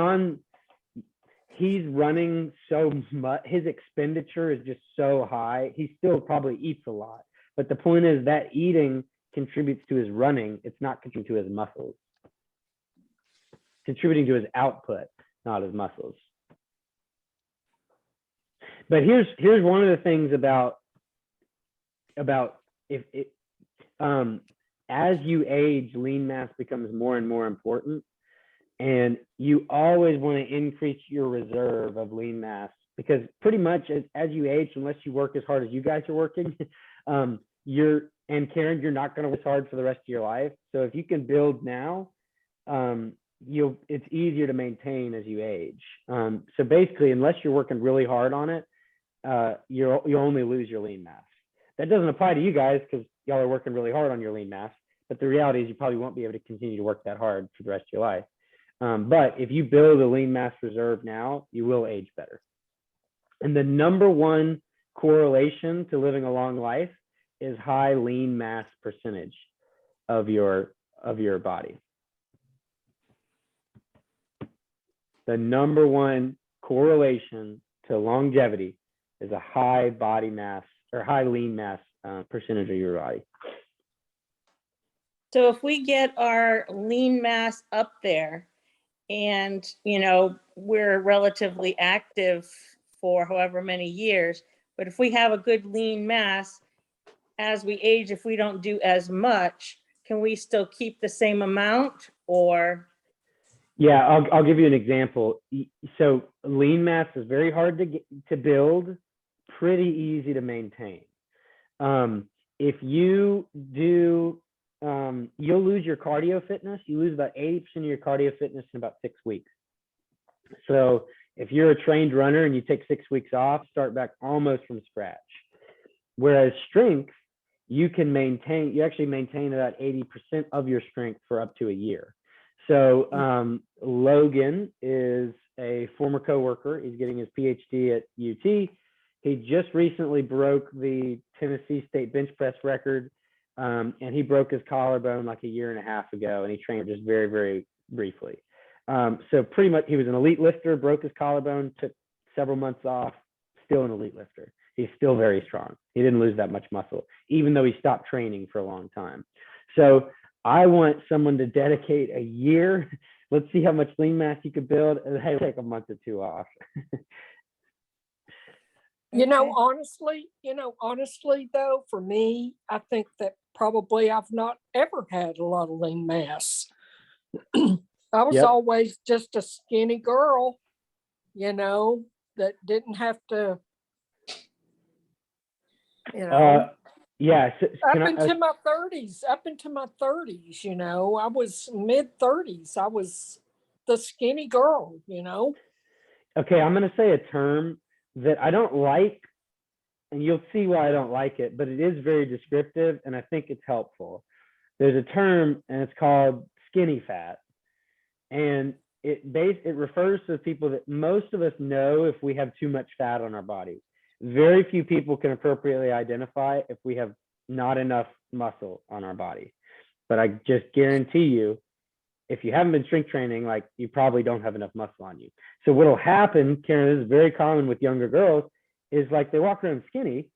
running so much, his expenditure is just so high. He still probably eats a lot, but the point is that eating contributes to his running. It's not contributing to his muscles. It's contributing to his output, not his muscles. But here's one of the things about if it as you age, lean mass becomes more and more important, and you always want to increase your reserve of lean mass, because pretty much as you age, unless you work as hard as you guys are working, Karen, you're not going to work hard for the rest of your life. So if you can build now, it's easier to maintain as you age. So basically, unless you're working really hard on it, you'll only lose your lean mass. That doesn't apply to you guys because y'all are working really hard on your lean mass. But the reality is you probably won't be able to continue to work that hard for the rest of your life. But if you build a lean mass reserve now, you will age better. And the number one correlation to living a long life is high lean mass percentage of your body. The number one correlation to longevity is a high body mass or high lean mass percentage of your body. So if we get our lean mass up there and, we're relatively active for however many years, but if we have a good lean mass, as we age, if we don't do as much, can we still keep the same amount or? Yeah, I'll give you an example. So lean mass is very hard to build, pretty easy to maintain. If you do, you'll lose your cardio fitness. You lose about 80% of your cardio fitness in about 6 weeks. So if you're a trained runner and you take 6 weeks off, start back almost from scratch. Whereas strength, you actually maintain about 80% of your strength for up to a year. So Logan is a former coworker. He's getting his PhD at UT. He just recently broke the Tennessee State bench press record, and he broke his collarbone like a year and a half ago, and he trained just very, very briefly. So pretty much he was an elite lifter, broke his collarbone, took several months off, still an elite lifter. He's still very strong. He didn't lose that much muscle, even though he stopped training for a long time. So I want someone to dedicate a year. Let's see how much lean mass you could build, and hey, take a month or two off. Honestly though, for me, I think that probably I've not ever had a lot of lean mass. I was always just a skinny girl, that didn't have to, Yeah. up into my 30s, I was mid-30s. I was the skinny girl, Okay, I'm going to say a term that I don't like, and you'll see why I don't like it, but it is very descriptive, and I think it's helpful. There's a term, and it's called skinny fat, and it refers to people that most of us know if we have too much fat on our body. very few people can appropriately identify if we have not enough muscle on our body. But I just guarantee you, if you haven't been strength training, like you probably don't have enough muscle on you. So what'll happen, Karen, this is very common with younger girls, is like they walk around skinny,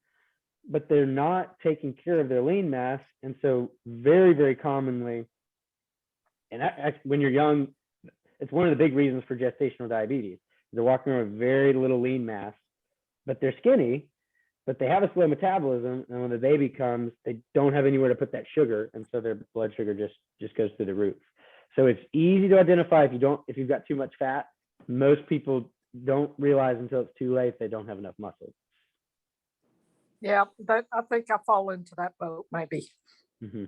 but they're not taking care of their lean mass. And so very, very commonly, and when you're young, it's one of the big reasons for gestational diabetes. They're walking around with very little lean mass, but they're skinny, but they have a slow metabolism. And when the baby comes, they don't have anywhere to put that sugar. And so their blood sugar just goes through the roof. So it's easy to identify if you've got too much fat. Most people don't realize until it's too late they don't have enough muscle. Yeah, I think I fall into that boat, maybe. Mm-hmm.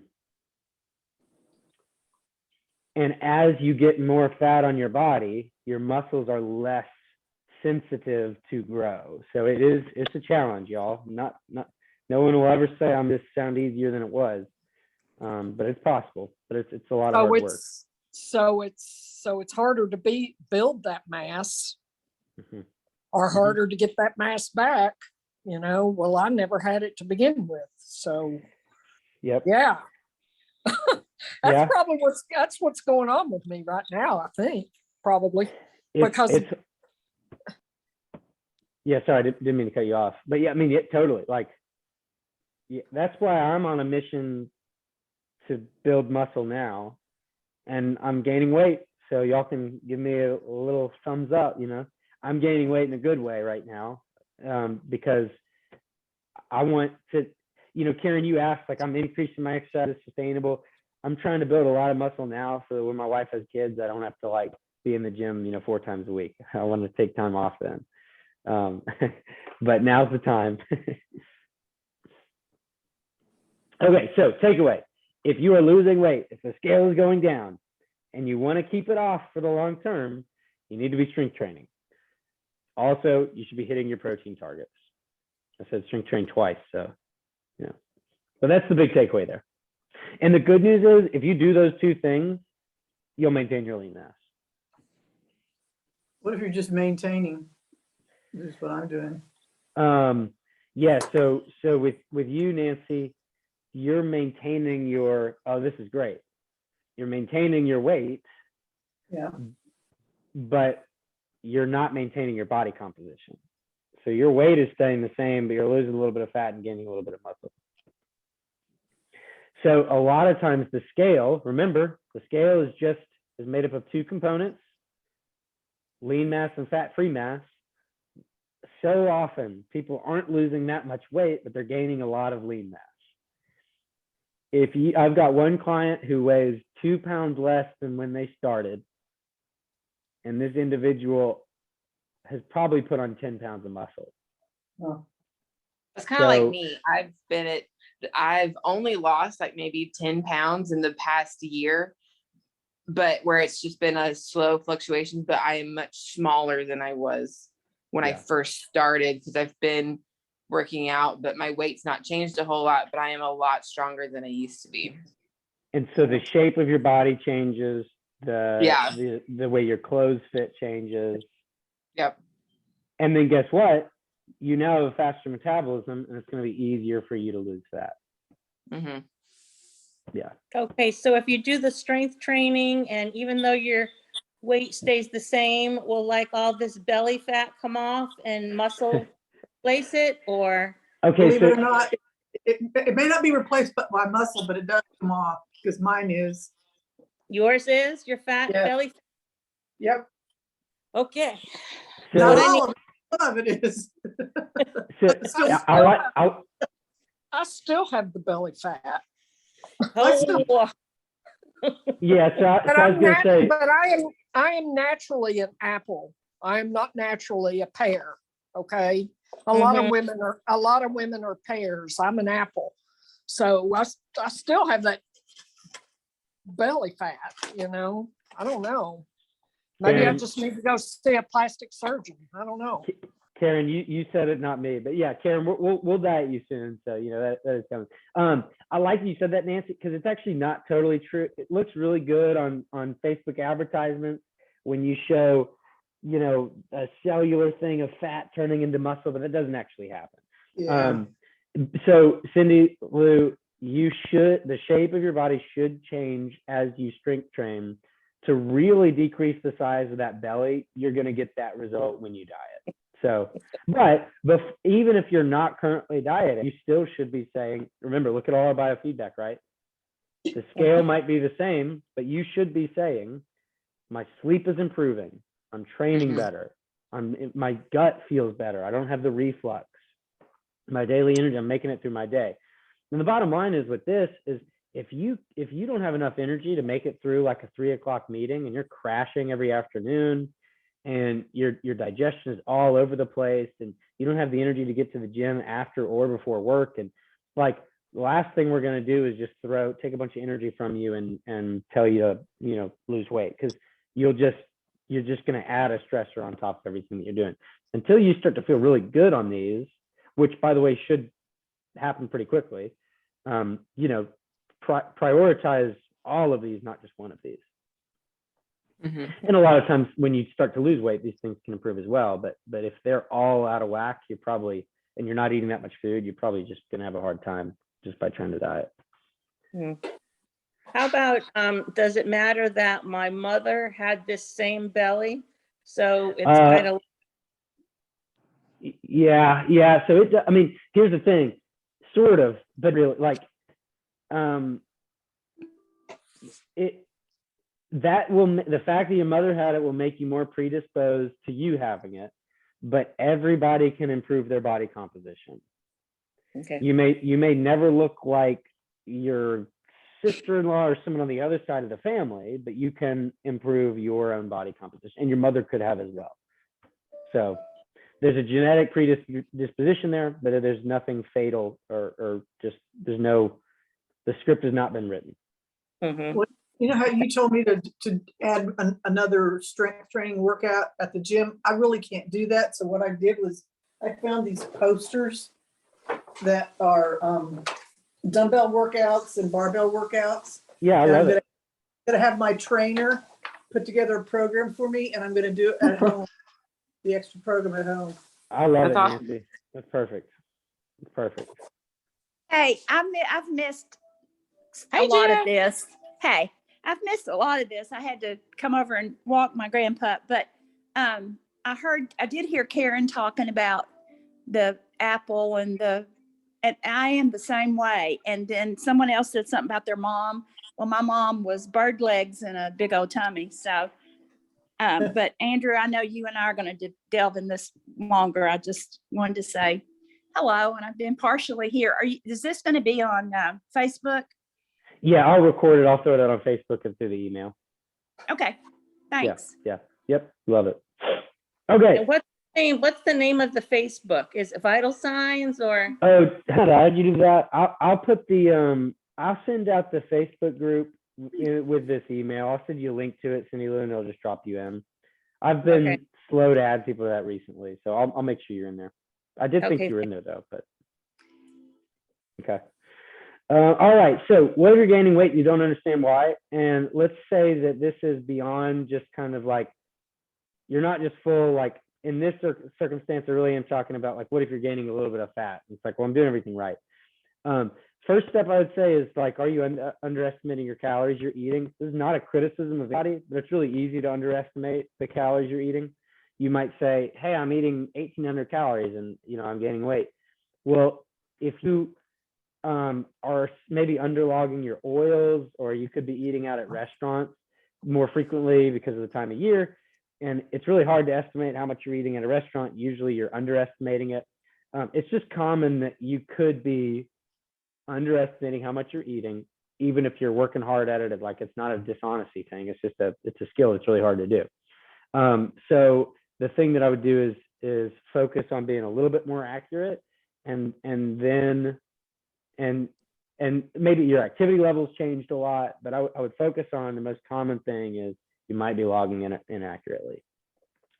And as you get more fat on your body, your muscles are less sensitive to grow. So it's a challenge, y'all. Not no one will ever say this sound easier than it was. But it's possible. But it's a lot of hard work. So it's harder to build that mass, Mm-hmm. or harder to get that mass back. Well, I never had it to begin with. So Yep. yeah. Yeah. Probably what's going on with me right now, I think, probably. Yeah, sorry, I didn't mean to cut you off. But yeah, I mean, yeah, totally. Like, yeah, that's why I'm on a mission to build muscle now, and I'm gaining weight. So y'all can give me a little thumbs up. I'm gaining weight in a good way right now, because I want to. Karen, you asked, like, I'm increasing my exercise, it's sustainable. I'm trying to build a lot of muscle now, so when my wife has kids, I don't have to like be in the gym, 4 times a week. I want to take time off then. But now's the time. Okay, so takeaway. If you are losing weight, if the scale is going down and you want to keep it off for the long term, you need to be strength training. Also, you should be hitting your protein targets. I said strength train twice, so yeah. But that's the big takeaway there. And the good news is, if you do those two things, you'll maintain your lean mass. What if you're just maintaining? This is what I'm doing. Yeah, so with you, Nancy, you're maintaining this is great. You're maintaining your weight. Yeah. But you're not maintaining your body composition. So your weight is staying the same, but you're losing a little bit of fat and gaining a little bit of muscle. So a lot of times the scale, remember, the scale is made up of two components, lean mass and fat-free mass. So often people aren't losing that much weight, but they're gaining a lot of lean mass. I've got one client who weighs 2 pounds less than when they started, and this individual has probably put on 10 pounds of muscle. Oh. It's kind of like me. I've only lost like maybe 10 pounds in the past year, but where it's just been a slow fluctuation, but I am much smaller than I was when I first started, because I've been working out, but my weight's not changed a whole lot, but I am a lot stronger than I used to be. And so the shape of your body changes, the way your clothes fit changes. Yep. And then guess what? You now have a faster metabolism, and it's going to be easier for you to lose fat. Mm-hmm. Yeah. Okay, so if you do the strength training, and even though your weight stays the same, will like all this belly fat come off and muscle replace it, or? Okay, believe it or not, it may not be replaced by muscle, but it does come off, because mine is. Yours is your fat belly? Yep. Okay. So, not all of it. Some of it is. I still have the belly fat. Oh. Yeah, so I was gonna say, but I am naturally an apple. I am not naturally a pear. Okay, a lot of women are pears. I'm an apple, so I still have that belly fat. I don't know. Maybe I just need to go see a plastic surgeon. I don't know. Karen, you said it, not me, but yeah, Karen, we'll diet you soon, so that is coming. I like you said that, Nancy, because it's actually not totally true. It looks really good on Facebook advertisements when you show a cellular thing of fat turning into muscle, but that doesn't actually happen. Yeah. So Cindy, Lou, the shape of your body should change as you strength train to really decrease the size of that belly. You're going to get that result when you diet. So, but even if you're not currently dieting, you still should be saying, remember, look at all our biofeedback, right? The scale might be the same, but you should be saying, my sleep is improving. I'm training better. My gut feels better. I don't have the reflux. My daily energy, I'm making it through my day. And the bottom line is with this is if you don't have enough energy to make it through like a 3 o'clock meeting and you're crashing every afternoon and your digestion is all over the place and you don't have the energy to get to the gym after or before work, and like the last thing we're going to do is just take a bunch of energy from you and tell you to lose weight, because you're just going to add a stressor on top of everything that you're doing until you start to feel really good on these, which by the way should happen pretty quickly. Prioritize all of these, not just one of these. And a lot of times when you start to lose weight, these things can improve as well. But if they're all out of whack, and you're not eating that much food, you're probably just going to have a hard time just by trying to diet. How about, does it matter that my mother had this same belly? So it's kind of. Yeah. So here's the thing, sort of, but really, like, the fact that your mother had it will make you more predisposed to you having it, but everybody can improve their body composition. Okay. You may never look like your sister-in-law or someone on the other side of the family, but you can improve your own body composition, and your mother could have as well. So there's a genetic predisposition there, but there's nothing fatal or just the script has not been written. Well, you know how you told me to add another strength training workout at the gym? I really can't do that. So what I did was I found these posters that are dumbbell workouts and barbell workouts. Yeah, I love it. I'm gonna have my trainer put together a program for me, and I'm gonna do it at home. The extra program at home. I love That's it, awesome. Nancy. That's perfect. It's perfect. Hey, I've missed a Hey, lot Gina. of this. Hey, I've missed a lot of this. I had to come over and walk my grandpup, but I did hear Karen talking about the apple and I am the same way. And then someone else said something about their mom. Well, my mom was bird legs and a big old tummy. So, but Andrew, I know you and I are going to delve in this longer. I just wanted to say hello, and I've been partially here. Is this going to be on Facebook? Yeah, I'll record it. I'll throw it out on Facebook and through the email. Okay, thanks. Yeah. Yep. Love it. Okay. And what's the name of the Facebook? Is it Vital Signs or? Oh, how did you do that? I'll put I'll send out the Facebook group with this email. I'll send you a link to it, Cindy Lou, and it'll just drop you in. I've been slow to add people to that recently, so I'll make sure you're in there. I did think you were in there though, but okay. All right. So what if you're gaining weight and you don't understand why? And let's say that this is beyond just kind of like, you're not just full, like in this circumstance, I really am talking about like, what if you're gaining a little bit of fat? It's like, well, I'm doing everything right. First step I would say is like, are you underestimating your calories you're eating? This is not a criticism of the body, but it's really easy to underestimate the calories you're eating. You might say, hey, I'm eating 1,800 calories and I'm gaining weight. Well, if you are maybe underlogging your oils, or you could be eating out at restaurants more frequently because of the time of year, and it's really hard to estimate how much you're eating at a restaurant. Usually you're underestimating it. It's just common that you could be underestimating how much you're eating, even if you're working hard at it. Like, it's not a dishonesty thing. It's just it's a skill. It's really hard to do. So the thing that I would do is focus on being a little bit more accurate, and maybe your activity levels changed a lot, but I would focus on the most common thing is you might be logging in inaccurately.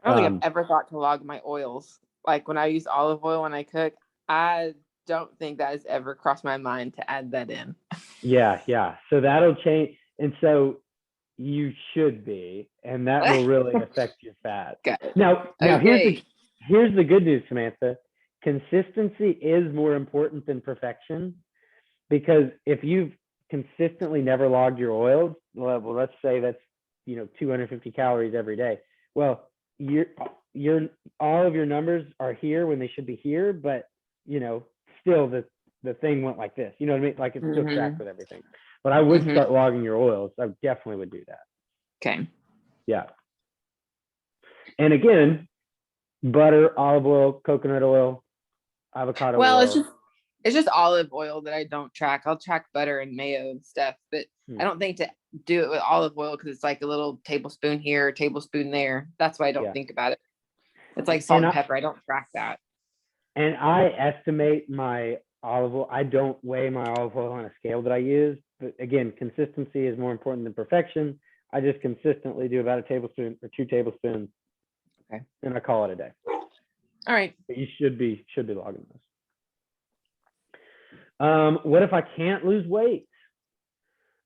I don't think I've ever thought to log my oils. Like when I use olive oil when I cook, I don't think that has ever crossed my mind to add that in. Yeah. So that'll change. And so You should be, and that will really affect your fat. Got it. Now Okay. here's the good news, Samantha. Consistency is more important than perfection, because if you've consistently never logged your oils, well, let's say that's 250 calories every day. Well, your all of your numbers are here when they should be here, but still the thing went like this. You know what I mean? Like, it's still tracked with everything. But I would start logging your oils. I definitely would do that. Okay. Yeah. And again, butter, olive oil, coconut oil, avocado Well, oil. it's just olive oil that I don't track. I'll track butter and mayo and stuff, but I don't think to do it with olive oil because it's like a little tablespoon here, tablespoon there. That's why I don't think about it. It's like salt and pepper. I don't track that. And I estimate my olive oil. I don't weigh my olive oil on a scale that I use. But again, consistency is more important than perfection. I just consistently do about a tablespoon or 2 tablespoons. Okay. And I call it a day. All right. But you should be logging those. What if I can't lose weight?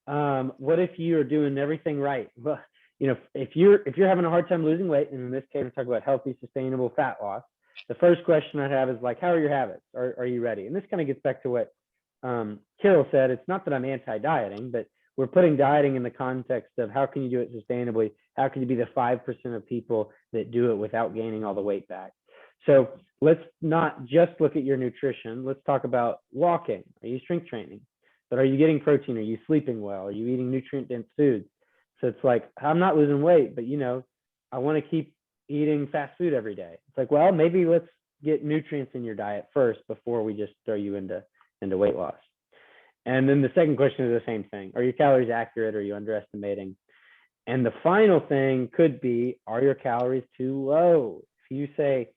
What if you are doing everything right? Well, if you're having a hard time losing weight, and in this case, we're talking about healthy, sustainable fat loss, the first question I'd have is like, how are your habits? Are you ready? And this kind of gets back to what Carol said. It's not that I'm anti-dieting, but we're putting dieting in the context of how can you do it sustainably? How can you be the 5% of people that do it without gaining all the weight back? So let's not just look at your nutrition. Let's talk about walking. Are you strength training? But are you getting protein? Are you sleeping well? Are you eating nutrient-dense foods? So it's like, I'm not losing weight, but I want to keep eating fast food every day. It's like, well, maybe let's get nutrients in your diet first before we just throw you into weight loss. And then the second question is the same thing. Are your calories accurate? Are you underestimating? And the final thing could be, are your calories too low? If you say,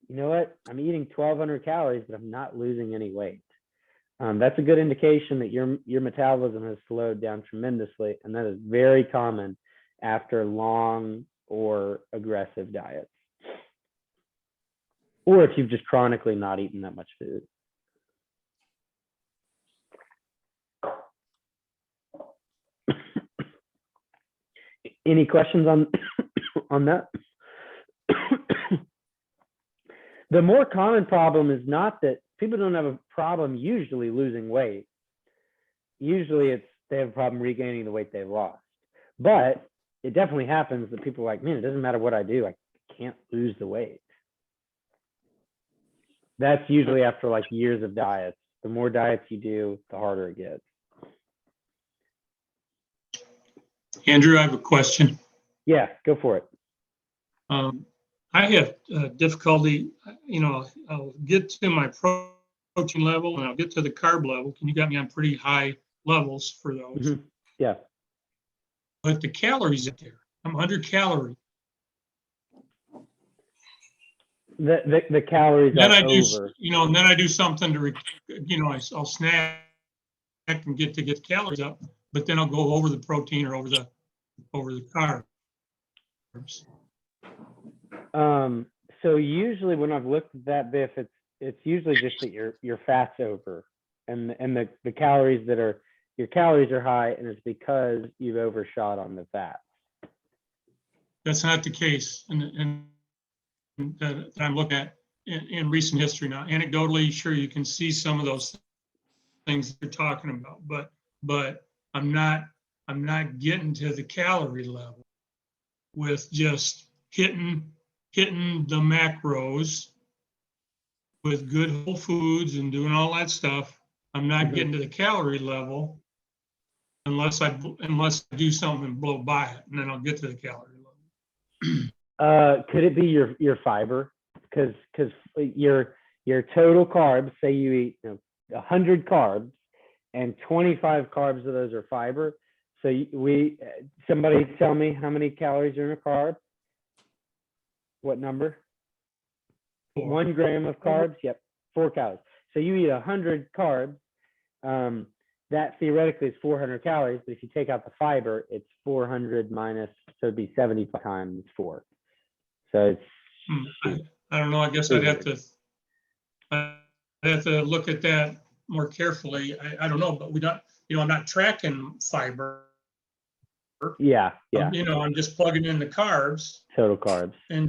you know what, I'm eating 1,200 calories, but I'm not losing any weight. That's a good indication that your metabolism has slowed down tremendously. And that is very common after long or aggressive diets. Or if you've just chronically not eaten that much food. Any questions on that? The more common problem is not that people don't have a problem usually losing weight. Usually they have a problem regaining the weight they've lost. But it definitely happens that people are like, man, it doesn't matter what I do, I can't lose the weight. That's usually after like years of diets. The more diets you do, the harder it gets. Andrew, I have a question. Yeah, go for it. I have difficulty, I'll get to my protein level and I'll get to the carb level, and you got me on pretty high levels for those. Yeah. But the calories in there, I'm under calorie. The calories Then are I do, over. And then I do something to, I'll snack and get the calories up, but then I'll go over the protein or over the carbs. So usually when I've looked at that, Biff, it's usually just that your fat's over, and the calories your calories are high, and it's because you've overshot on the fats. That's not the case, and that I'm looking at in recent history now. Anecdotally, sure, you can see some of those things you're talking about, but I'm not getting to the calorie level with just hitting the macros with good whole foods and doing all that stuff. I'm not getting to the calorie level unless I do something and blow by it, and then I'll get to the calorie level. Could it be your fiber? Because your total carbs, say you eat 100 carbs, and 25 carbs of those are fiber. So somebody tell me how many calories are in a carb? What number? 4. 1 gram of carbs? Yep, 4 calories. So you eat 100 carbs. That theoretically is 400 calories, but if you take out the fiber, it's 400 minus, so it'd be 75 times 4. So it's. I don't know. I guess I'd have to look at that more carefully. I don't know, but we don't. I'm not tracking fiber. Yeah, yeah, You know, I'm just plugging in the carbs total carbs. and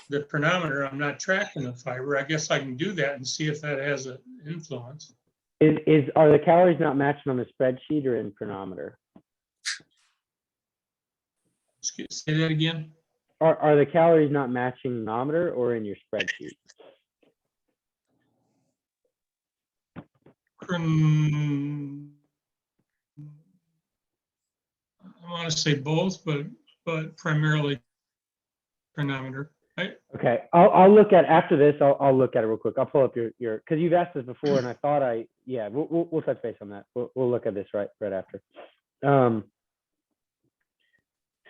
the chronometer, I'm not tracking the fiber. I guess I can do that and see if that has an influence. Are the calories not matching on the spreadsheet or in chronometer? Say that again. Are the calories not matching chronometer or in your spreadsheet? I want to say both, but primarily chronometer. Okay, I'll look at after this. I'll look at it real quick. I'll pull up your because you've asked this before, and I thought yeah, we'll touch base on that. We'll look at this right after.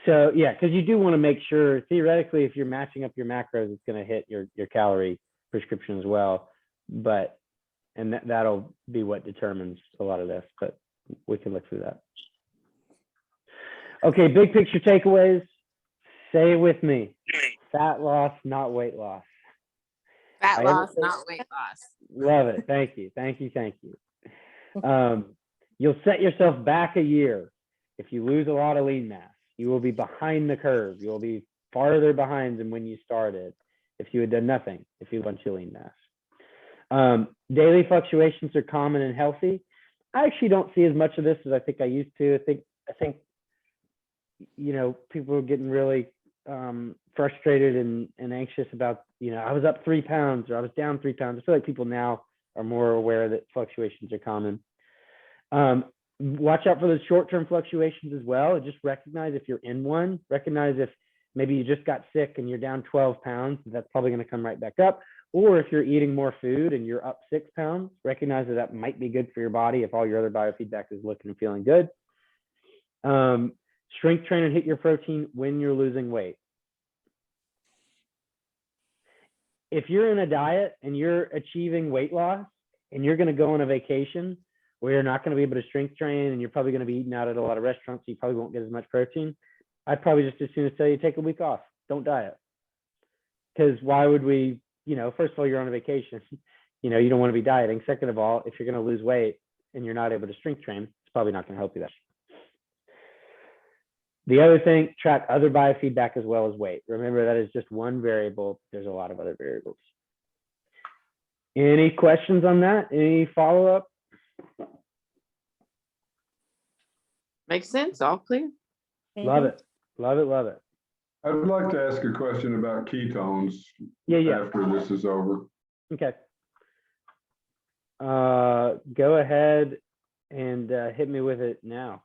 So yeah, because you do want to make sure theoretically if you're matching up your macros, it's going to hit your calorie prescription as well. But and that'll be what determines a lot of this. But we can look through that. Okay, big picture takeaways. Say it with me. Fat loss, not weight loss. Fat loss, not weight loss. Love it. Thank you. You'll set yourself back a year if you lose a lot of lean mass. You will be behind the curve. You will be farther behind than when you started if you had done nothing, if you had a bunch of lean mass. Daily fluctuations are common and healthy. I actually don't see as much of this as I think I used to. I think you know, people are getting really frustrated and anxious about, you know, I was up 3 pounds or I was down 3 pounds. I feel like people now are more aware that fluctuations are common. Watch out for those short-term fluctuations as well. And just recognize if you're in one, recognize if maybe you just got sick and you're down 12 pounds, that's probably going to come right back up. Or if you're eating more food and you're up 6 pounds, recognize that might be good for your body if all your other biofeedback is looking and feeling good. Strength train and hit your protein when you're losing weight. If you're in a diet and you're achieving weight loss and you're going to go on a vacation where you're not going to be able to strength train and you're probably going to be eating out at a lot of restaurants, so you probably won't get as much protein, I'd probably just as soon as tell you take a week off. Don't diet. Because why would we, you know, first of all, you're on a vacation. You know, you don't want to be dieting. Second of all, if you're going to lose weight and you're not able to strength train, it's probably not going to help you that. The other thing, track other biofeedback as well as weight. Remember, that is just one variable. There's a lot of other variables. Any questions on that? Any follow-up? Makes sense. All clear. Love it. Love it. Love it. I'd like to ask a question about ketones. Yeah. After this is over. Okay. Go ahead and hit me with it now.